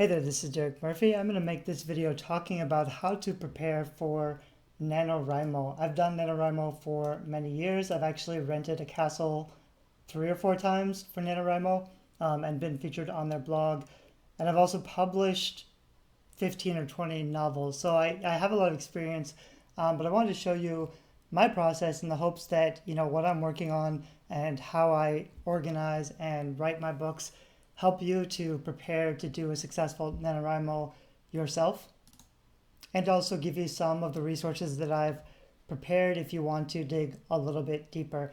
Hey there, this is Derek Murphy. I'm going to make this video talking about how to prepare for Nanowrimo. I've done Nanowrimo for many years. I've actually rented a castle 3 or 4 times for Nanowrimo and been featured on their blog. And I've also published 15 or 20 novels. So I have a lot of experience, but I wanted to show you my process in the hopes that, what I'm working on and how I organize and write my books help you to prepare to do a successful NaNoWriMo yourself, and also give you some of the resources that I've prepared if you want to dig a little bit deeper.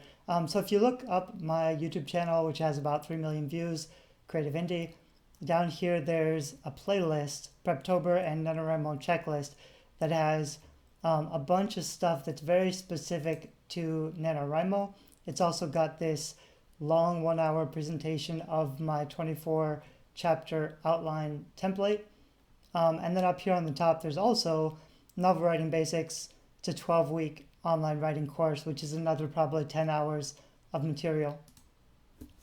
So if you look up my YouTube channel, which has about 3 million views, Creative Indie, down here there's a playlist, Preptober and NaNoWriMo checklist, that has a bunch of stuff that's very specific to NaNoWriMo. It's also got this long 1 hour presentation of my 24 chapter outline template. And then up here on the top, there's also Novel Writing Basics. It's a 12-week online writing course, which is another probably 10 hours of material.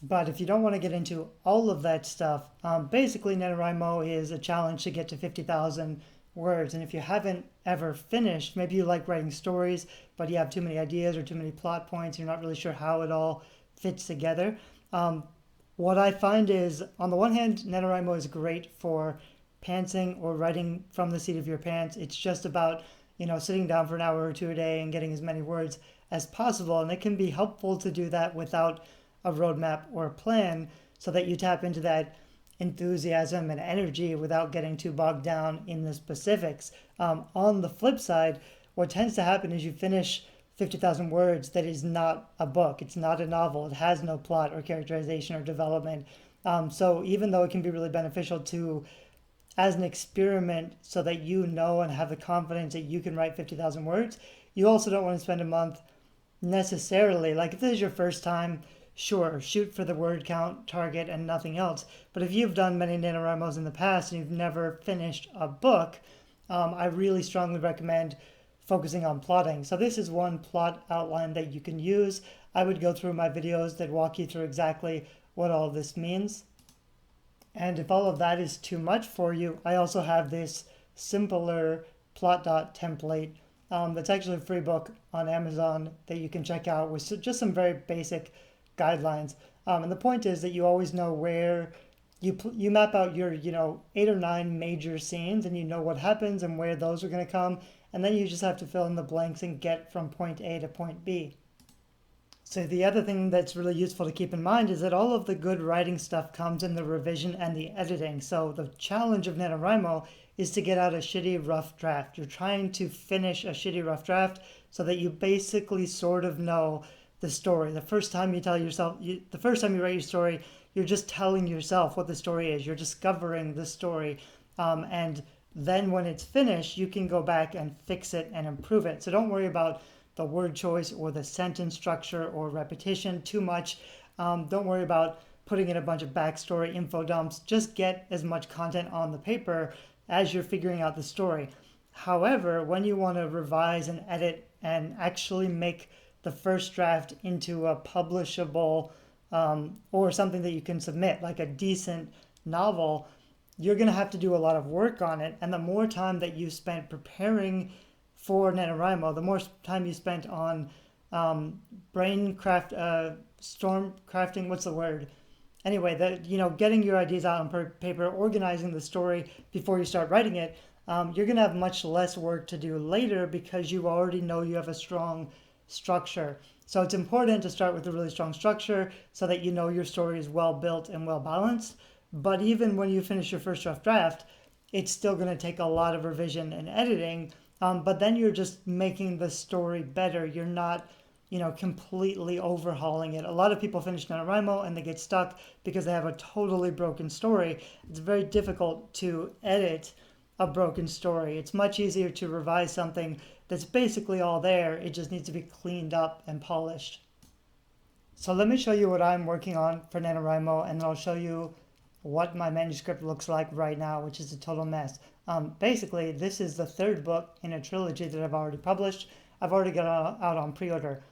But if you don't want to get into all of that stuff, basically NaNoWriMo is a challenge to get to 50,000 words. And if you haven't ever finished, maybe you like writing stories, but you have too many ideas or too many plot points, you're not really sure how it all fits together. What I find is, on the one hand, NaNoWriMo is great for pantsing or writing from the seat of your pants. It's just about, sitting down for an hour or two a day and getting as many words as possible. And it can be helpful to do that without a roadmap or a plan, so that you tap into that enthusiasm and energy without getting too bogged down in the specifics. On the flip side, what tends to happen is you finish 50,000 words that is not a book. It's not a novel. It has no plot or characterization or development. So even though it can be really beneficial as an experiment, so that you know and have the confidence that you can write 50,000 words, you also don't want to spend a month necessarily. Like, if this is your first time, sure, shoot for the word count target and nothing else. But if you've done many NaNoWriMos in the past and you've never finished a book, I really strongly recommend focusing on plotting. So this is one plot outline that you can use. I would go through my videos that walk you through exactly what all this means. And if all of that is too much for you, I also have this simpler plot dot template that's actually a free book on Amazon that you can check out with just some very basic guidelines. And the point is that you always know where you map out your 8 or 9 major scenes, and you know what happens and where those are going to come, and then you just have to fill in the blanks and get from point A to point B. So the other thing that's really useful to keep in mind is that all of the good writing stuff comes in the revision and the editing. So the challenge of NaNoWriMo is to get out a shitty rough draft. You're trying to finish a shitty rough draft so that you basically sort of know the story. The first time you write your story, you're just telling yourself what the story is. You're discovering the story. And then when it's finished, you can go back and fix it and improve it. So don't worry about the word choice or the sentence structure or repetition too much. Don't worry about putting in a bunch of backstory info dumps. Just get as much content on the paper as you're figuring out the story. However, when you want to revise and edit and actually make the first draft into a publishable or something that you can submit, like a decent novel, you're going to have to do a lot of work on it. And the more time that you spent preparing for NaNoWriMo, the more time you spent on storm crafting, what's the word? Anyway, getting your ideas out on paper, organizing the story before you start writing it, you're going to have much less work to do later because you already know you have a strong structure. So it's important to start with a really strong structure so that you know your story is well built and well balanced. But even when you finish your first rough draft, it's still going to take a lot of revision and editing. But then you're just making the story better. You're not, completely overhauling it. A lot of people finish NaNoWriMo and they get stuck because they have a totally broken story. It's very difficult to edit a broken story. It's much easier to revise something that's basically all there. It just needs to be cleaned up and polished. So let me show you what I'm working on for NaNoWriMo, and then I'll show you what my manuscript looks like right now, which is a total mess. Basically, this is the third book in a trilogy that I've already published. I've already got out on pre-order.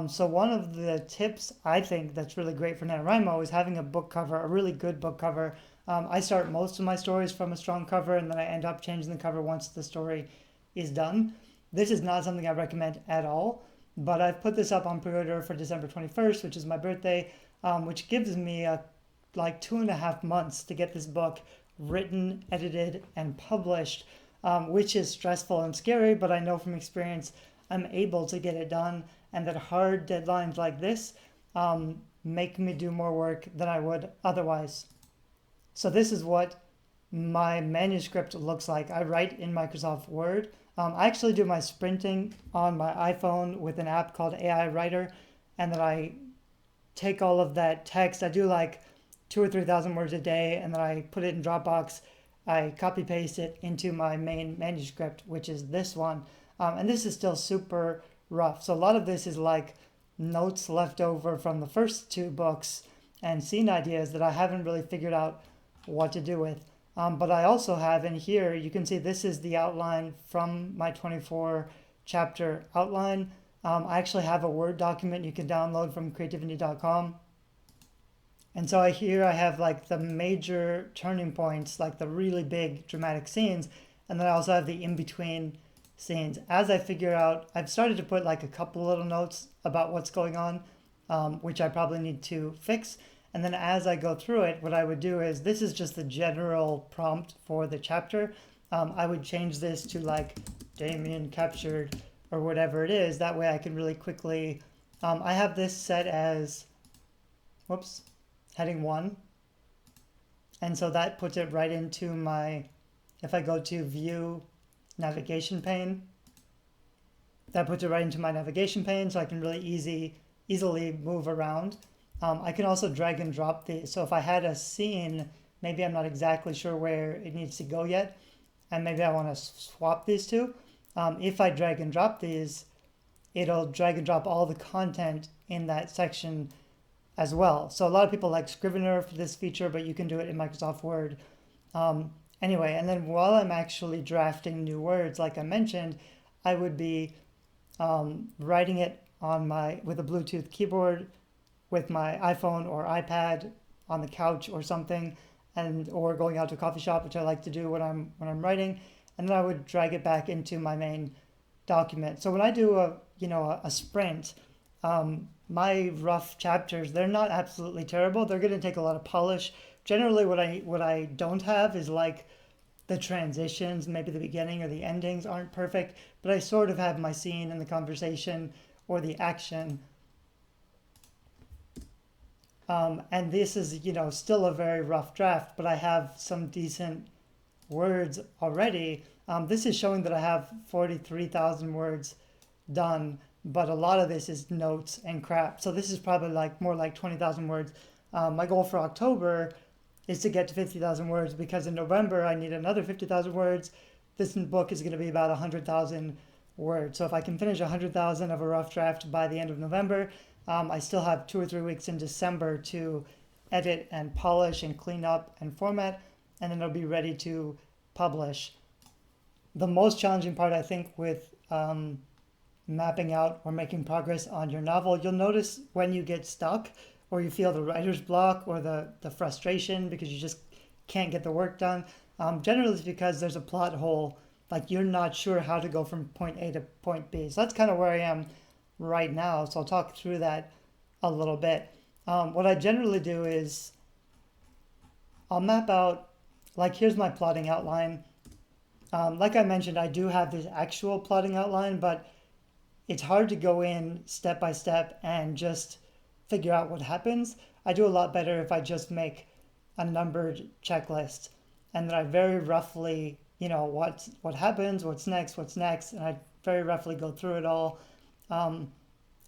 So one of the tips I think that's really great for NaNoWriMo is having a book cover, a really good book cover, I start most of my stories from a strong cover, and then I end up changing the cover once the story is done. This is not something I recommend at all, but I've put this up on pre-order for December 21st, which is my birthday, which gives me like 2.5 months to get this book written, edited, and published, which is stressful and scary, but I know from experience I'm able to get it done, and that hard deadlines like this make me do more work than I would otherwise. So this is what my manuscript looks like. I write in Microsoft Word. I actually do my sprinting on my iPhone with an app called AI Writer, and then I take all of that text. I do like 2,000 or 3,000 words a day, and then I put it in Dropbox. I copy paste it into my main manuscript, which is this one. And this is still super rough. So a lot of this is like notes left over from the first 2 books and scene ideas that I haven't really figured out what to do with. But I also have in here, you can see this is the outline from my 24 chapter outline. I actually have a Word document you can download from creativity.com. And so here I have like the major turning points, like the really big dramatic scenes. And then I also have the in-between scenes. As I figure out, I've started to put like a couple little notes about what's going on, which I probably need to fix. And then as I go through it, what I would do is, this is just the general prompt for the chapter. I would change this to like Damien captured or whatever it is. That way I can really quickly, I have this set as, whoops, heading 1. And so that puts it right into my, if I go to view navigation pane, that puts it right into my navigation pane, so I can really easily move around. I can also drag and drop these. So if I had a scene, maybe I'm not exactly sure where it needs to go yet, and maybe I want to swap these two. If I drag and drop these, it'll drag and drop all the content in that section as well. So a lot of people like Scrivener for this feature, but you can do it in Microsoft Word. Anyway, and then while I'm actually drafting new words, like I mentioned, I would be writing it on with a Bluetooth keyboard with my iPhone or iPad on the couch or something, or going out to a coffee shop, which I like to do when I'm writing, and then I would drag it back into my main document. So when I do a sprint, my rough chapters, they're not absolutely terrible. They're going to take a lot of polish. Generally, what I don't have is like the transitions, maybe the beginning or the endings aren't perfect, but I sort of have my scene and the conversation or the action. And this is, still a very rough draft, but I have some decent words already. This is showing that I have 43,000 words done, but a lot of this is notes and crap. So this is probably more like 20,000 words. My goal for October is to get to 50,000 words, because in November I need another 50,000 words. This book is going to be about 100,000 words. So if I can finish 100,000 of a rough draft by the end of November, I still have 2 or 3 weeks in December to edit and polish and clean up and format, and then it'll be ready to publish. The most challenging part, I think, with mapping out or making progress on your novel, you'll notice when you get stuck or you feel the writer's block or the frustration because you just can't get the work done. Generally it's because there's a plot hole, like you're not sure how to go from point A to point B. So that's kind of where I am right now. So I'll talk through that a little bit. What I generally do is I'll map out, like here's my plotting outline. Like I mentioned, I do have this actual plotting outline, but it's hard to go in step by step and just figure out what happens. I do a lot better if I just make a numbered checklist, and then I very roughly, what happens, what's next, and I very roughly go through it all and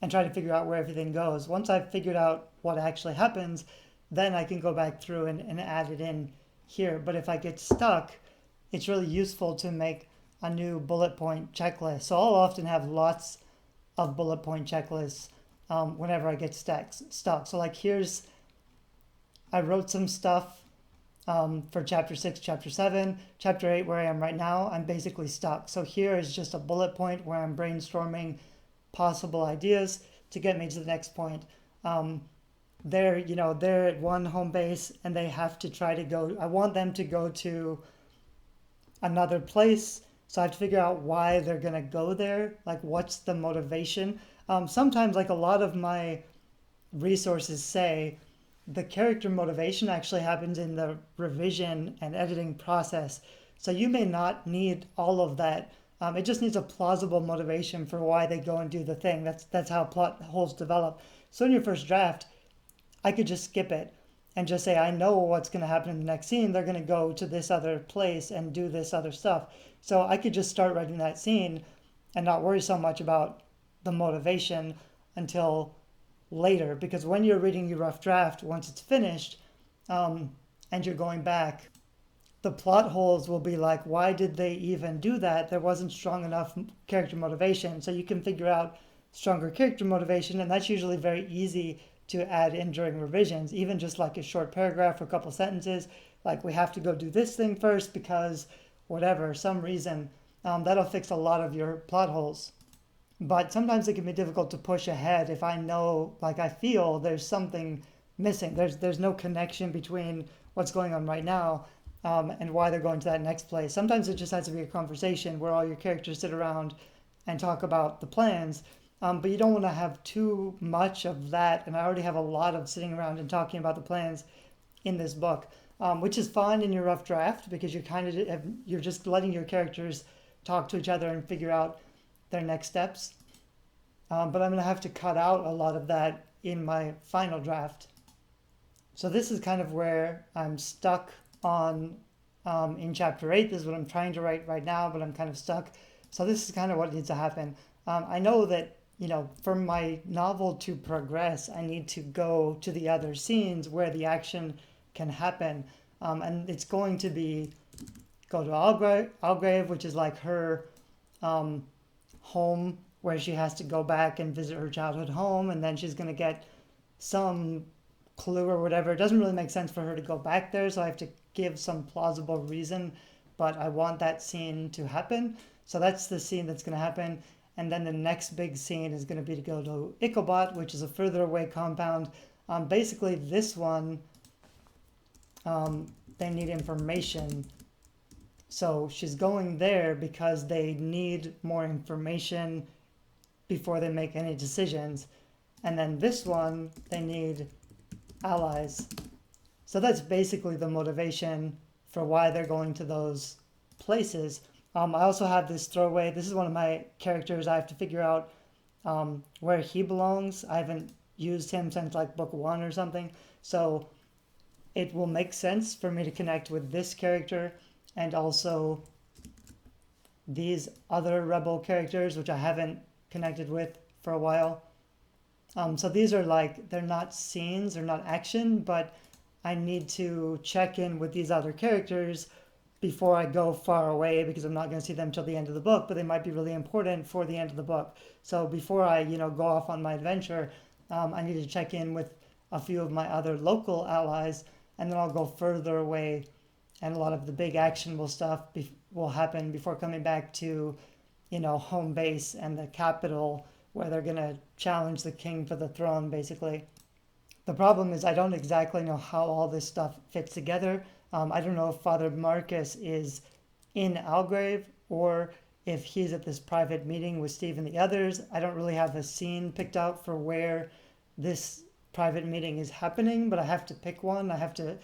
try to figure out where everything goes. Once I've figured out what actually happens, then I can go back through and add it in here. But if I get stuck, it's really useful to make a new bullet point checklist. So I'll often have lots of bullet point checklists whenever I get stuck. So like I wrote some stuff for chapter 6, chapter 7, chapter 8, where I am right now, I'm basically stuck. So here is just a bullet point where I'm brainstorming possible ideas to get me to the next point. they're at one home base and they have to try to go. I want them to go to another place. So I have to figure out why they're gonna go there. Like, what's the motivation? Sometimes, like a lot of my resources say, the character motivation actually happens in the revision and editing process. So you may not need all of that. It just needs a plausible motivation for why they go and do the thing. That's how plot holes develop. So in your first draft, I could just skip it and just say, I know what's going to happen in the next scene. They're going to go to this other place and do this other stuff. So I could just start writing that scene and not worry so much about the motivation until later. Because when you're reading your rough draft, once it's finished, and you're going back, the plot holes will be like, why did they even do that? There wasn't strong enough character motivation. So you can figure out stronger character motivation, and that's usually very easy to add in during revisions, even just like a short paragraph or a couple sentences, like we have to go do this thing first because whatever, some reason, that'll fix a lot of your plot holes. But sometimes it can be difficult to push ahead if I know, like I feel there's something missing. There's no connection between what's going on right now, and why they're going to that next place. Sometimes it just has to be a conversation where all your characters sit around and talk about the plans. But you don't want to have too much of that. And I already have a lot of sitting around and talking about the plans in this book, which is fine in your rough draft because you're just letting your characters talk to each other and figure out their next steps. But I'm going to have to cut out a lot of that in my final draft. So this is kind of where I'm stuck on in chapter 8. This is what I'm trying to write right now, but I'm kind of stuck. So this is kind of what needs to happen. I know that for my novel to progress, I need to go to the other scenes where the action can happen. And it's going to be go to Algrave, which is like her home where she has to go back and visit her childhood home. And then she's going to get some clue or whatever. It doesn't really make sense for her to go back there. So I have to give some plausible reason, but I want that scene to happen. So that's the scene that's going to happen. And then the next big scene is going to be to go to Ichabod, which is a further away compound. Basically, this one, they need information. So she's going there because they need more information before they make any decisions. And then this one, they need allies. So that's basically the motivation for why they're going to those places. I also have this throwaway. This is one of my characters. I have to figure out where he belongs. I haven't used him since like book 1 or something. So it will make sense for me to connect with this character and also these other rebel characters, which I haven't connected with for a while. So these are like, they're not scenes, they're not action, but I need to check in with these other characters before I go far away because I'm not going to see them till the end of the book, but they might be really important for the end of the book. So before I, go off on my adventure, I need to check in with a few of my other local allies, and then I'll go further away, and a lot of the big actionable stuff will happen before coming back to, home base and the capital where they're going to challenge the king for the throne, basically. The problem is I don't exactly know how all this stuff fits together. I don't know if Father Marcus is in Algrave or if he's at this private meeting with Steve and the others. I don't really have a scene picked out for where this private meeting is happening, but I have to pick one. I have to,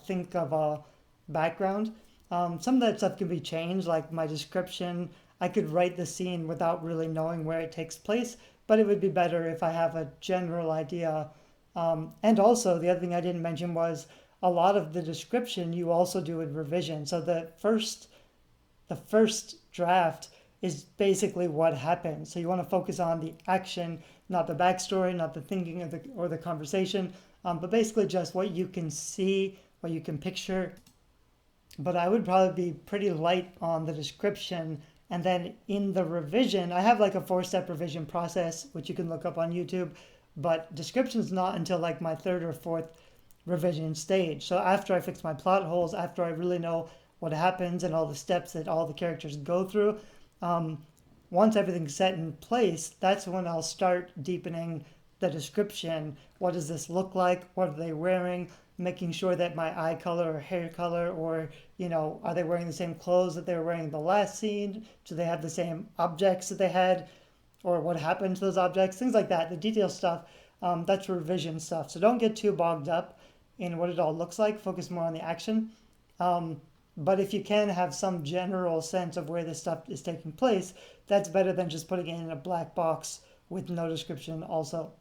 think of a background. Some of that stuff can be changed, like my description. I could write the scene without really knowing where it takes place, but it would be better if I have a general idea. And also, the other thing I didn't mention was a lot of the description you also do in revision. So the first draft is basically what happened. So you want to focus on the action, not the backstory, not the thinking of or the conversation, but basically just what you can see, what you can picture. But I would probably be pretty light on the description. And then in the revision, I have like a 4-step revision process, which you can look up on YouTube, but description's not until like my 3rd or 4th revision stage. So after I fix my plot holes, after I really know what happens and all the steps that all the characters go through, once everything's set in place, that's when I'll start deepening the description. What does this look like? What are they wearing? Making sure that my eye color or hair color, or, are they wearing the same clothes that they were wearing in the last scene? Do they have the same objects that they had? Or what happened to those objects? Things like that. The detail stuff, that's revision stuff. So don't get too bogged up in what it all looks like. Focus more on the action. But if you can have some general sense of where this stuff is taking place, that's better than just putting it in a black box with no description also.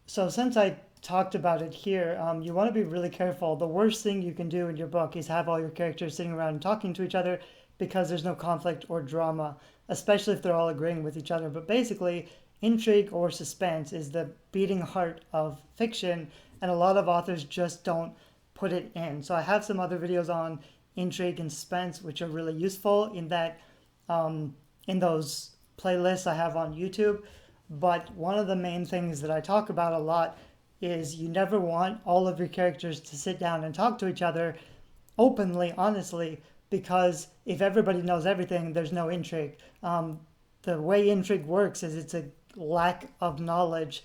So since I talked about it here, you want to be really careful. The worst thing you can do in your book is have all your characters sitting around and talking to each other, because there's no conflict or drama, especially if they're all agreeing with each other. But basically, intrigue or suspense is the beating heart of fiction, and a lot of authors just don't put it in. So I have some other videos on intrigue and suspense, which are really useful in that, in those playlists I have on YouTube. But one of the main things that I talk about a lot is you never want all of your characters to sit down and talk to each other openly, honestly, because if everybody knows everything, there's no intrigue. The way intrigue works is it's a lack of knowledge,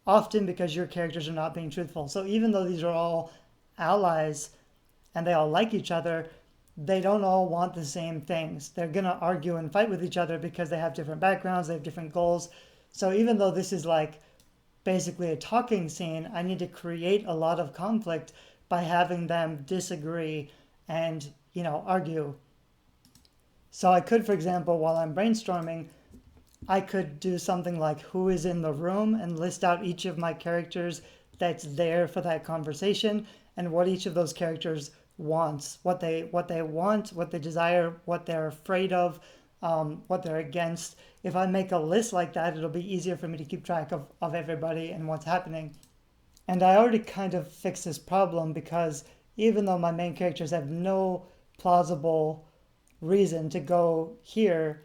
often because your characters are not being truthful. So even though these are all allies and they all like each other, they don't all want the same things. They're going to argue and fight with each other because they have different backgrounds, they have different goals. So even though this is like basically a talking scene, I need to create a lot of conflict by having them disagree and, argue. So I could, for example, while I'm brainstorming, I could do something like who is in the room and list out each of my characters that's there for that conversation and what each of those characters wants, what they want, what they desire, what they're afraid of, what they're against. If I make a list like that, it'll be easier for me to keep track of everybody and what's happening. And I already kind of fixed this problem, because even though my main characters have no plausible reason to go here,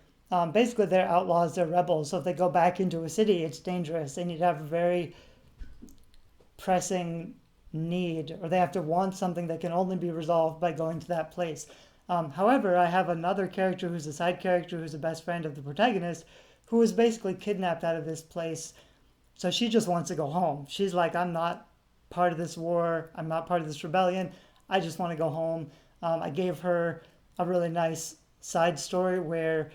basically they're outlaws, they're rebels. So if they go back into a city, it's dangerous. They need to have a very pressing need, or they have to want something that can only be resolved by going to that place. However, I have another character who's a side character who's a best friend of the protagonist, who was basically kidnapped out of this place. So she just wants to go home. She's like, I'm not part of this war. I'm not part of this rebellion. I just want to go home. I gave her a really nice side story where,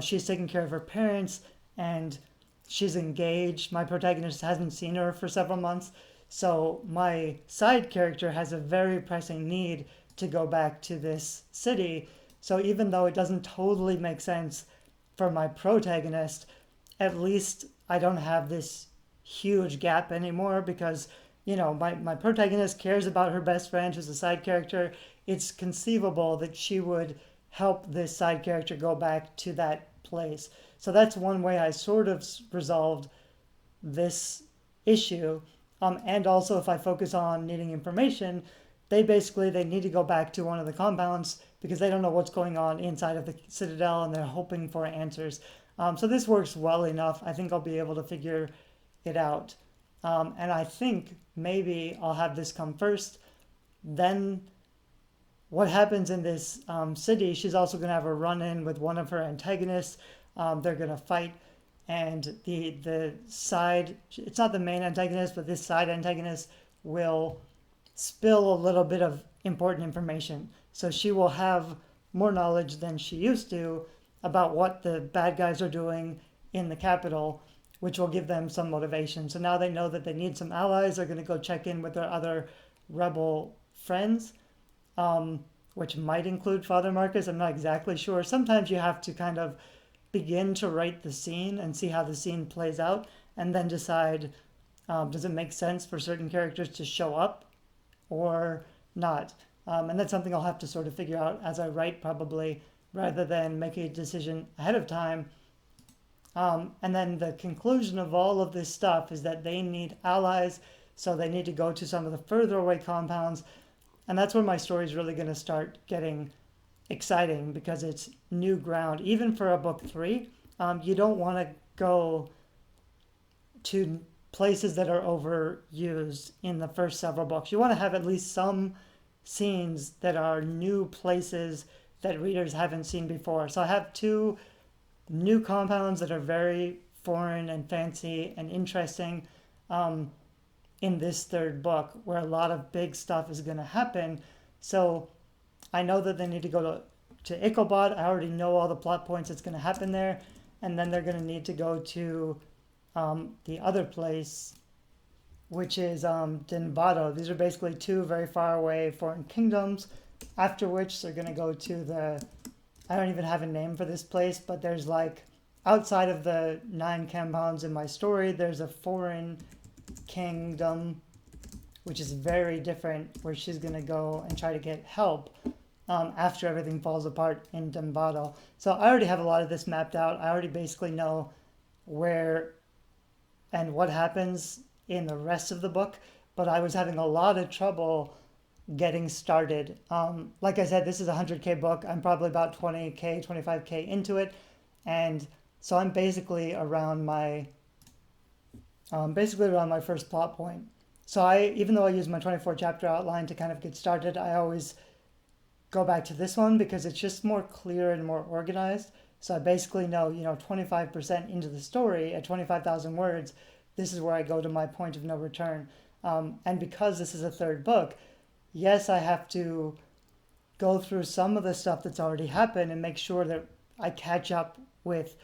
she's taking care of her parents and she's engaged. My protagonist hasn't seen her for several months. So my side character has a very pressing need to go back to this city. So even though it doesn't totally make sense for my protagonist, at least I don't have this huge gap anymore, because, my protagonist cares about her best friend who's a side character. It's conceivable that she would help this side character go back to that place. So that's one way I sort of resolved this issue. And also, if I focus on needing information, they need to go back to one of the compounds because they don't know what's going on inside of the Citadel, and they're hoping for answers. So this works well enough. I think I'll be able to figure it out. And I think maybe I'll have this come first. Then what happens in this city, she's also going to have a run-in with one of her antagonists. They're going to fight. And the side, it's not the main antagonist, but this side antagonist will spill a little bit of important information. So she will have more knowledge than she used to about what the bad guys are doing in the capital, which will give them some motivation. So now they know that they need some allies. They're going to go check in with their other rebel friends, which might include Father Marcus. I'm not exactly sure. Sometimes you have to kind of begin to write the scene and see how the scene plays out, and then decide, does it make sense for certain characters to show up or not? And that's something I'll have to sort of figure out as I write, probably, rather than make a decision ahead of time. And then the conclusion of all of this stuff is that they need allies, so they need to go to some of the further away compounds. And that's where my story is really going to start getting exciting, because it's new ground. Even for a book 3, you don't want to go to places that are overused in the first several books. You want to have at least some scenes that are new places that readers haven't seen before. So I have 2 new compounds that are very foreign and fancy and interesting in this third book, where a lot of big stuff is going to happen. So I know that they need to go to Ichabod. I already know all the plot points that's going to happen there. And then they're going to need to go to the other place, which is Dinbado. These are basically two very far away foreign kingdoms, after which they're going to go to the, I don't even have a name for this place, but there's like, outside of the 9 compounds in my story, there's a foreign kingdom, which is very different, where she's going to go and try to get help after everything falls apart in Dinbado. So I already have a lot of this mapped out. I already basically know where and what happens in the rest of the book, but I was having a lot of trouble getting started. Like I said, this is a 100K book. I'm probably about 20K, 25K into it. And so I'm basically around my first plot point. So even though I use my 24 chapter outline to kind of get started, I always go back to this one because it's just more clear and more organized. So I basically know, 25% into the story at 25,000 words, this is where I go to my point of no return. And because this is a third book, yes, I have to go through some of the stuff that's already happened and make sure that I catch up with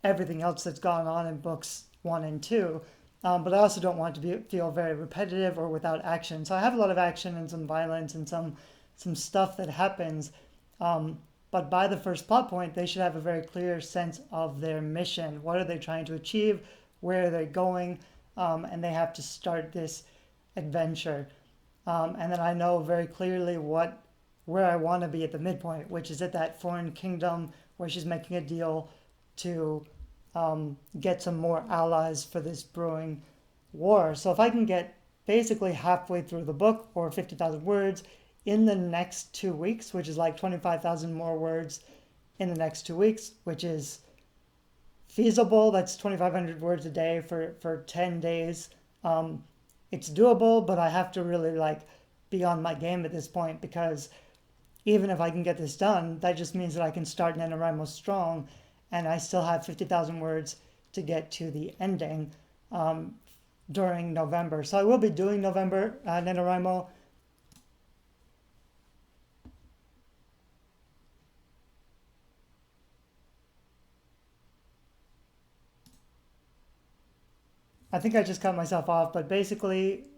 everything else that's gone on in books 1 and 2. But I also don't want to feel very repetitive or without action. So I have a lot of action and some violence and some stuff that happens. But by the first plot point, they should have a very clear sense of their mission. What are they trying to achieve? Where are they going? And they have to start this adventure. And then I know very clearly where I want to be at the midpoint, which is at that foreign kingdom where she's making a deal to get some more allies for this brewing war. So if I can get basically halfway through the book, or 50,000 words, in the next 2 weeks, which is like 25,000 more words in the next 2 weeks, which is feasible. That's 2,500 words a day for 10 days. It's doable, but I have to really be on my game at this point, because even if I can get this done, that just means that I can start NaNoWrimo strong, and I still have 50,000 words to get to the ending during November. So I will be doing November NaNoWrimo. I think I just cut myself off, but basically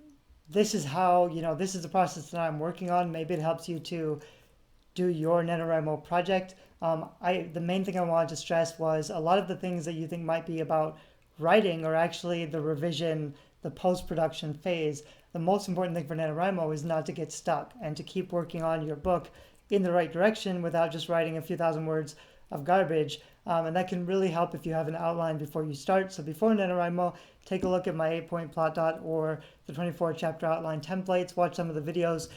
this is how, this is the process that I'm working on. Maybe it helps you to do your NaNoWrimo project. The main thing I wanted to stress was a lot of the things that you think might be about writing are actually the revision, the post-production phase. The most important thing for NaNoWrimo is not to get stuck and to keep working on your book in the right direction without just writing a few thousand words of garbage. And that can really help if you have an outline before you start. So before NaNoWrimo, take a look at my 8-point plot dot or the 24 chapter outline templates. Watch some of the videos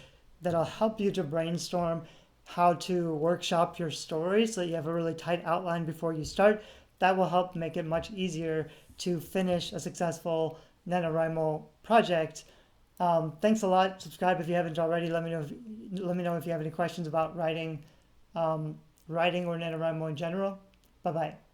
that'll help you to brainstorm how to workshop your story so that you have a really tight outline before you start. That will help make it much easier to finish a successful NaNoWrimo project. Thanks a lot. Subscribe if you haven't already. Let me know if you have any questions about writing or NaNoWrimo in general. Bye-bye.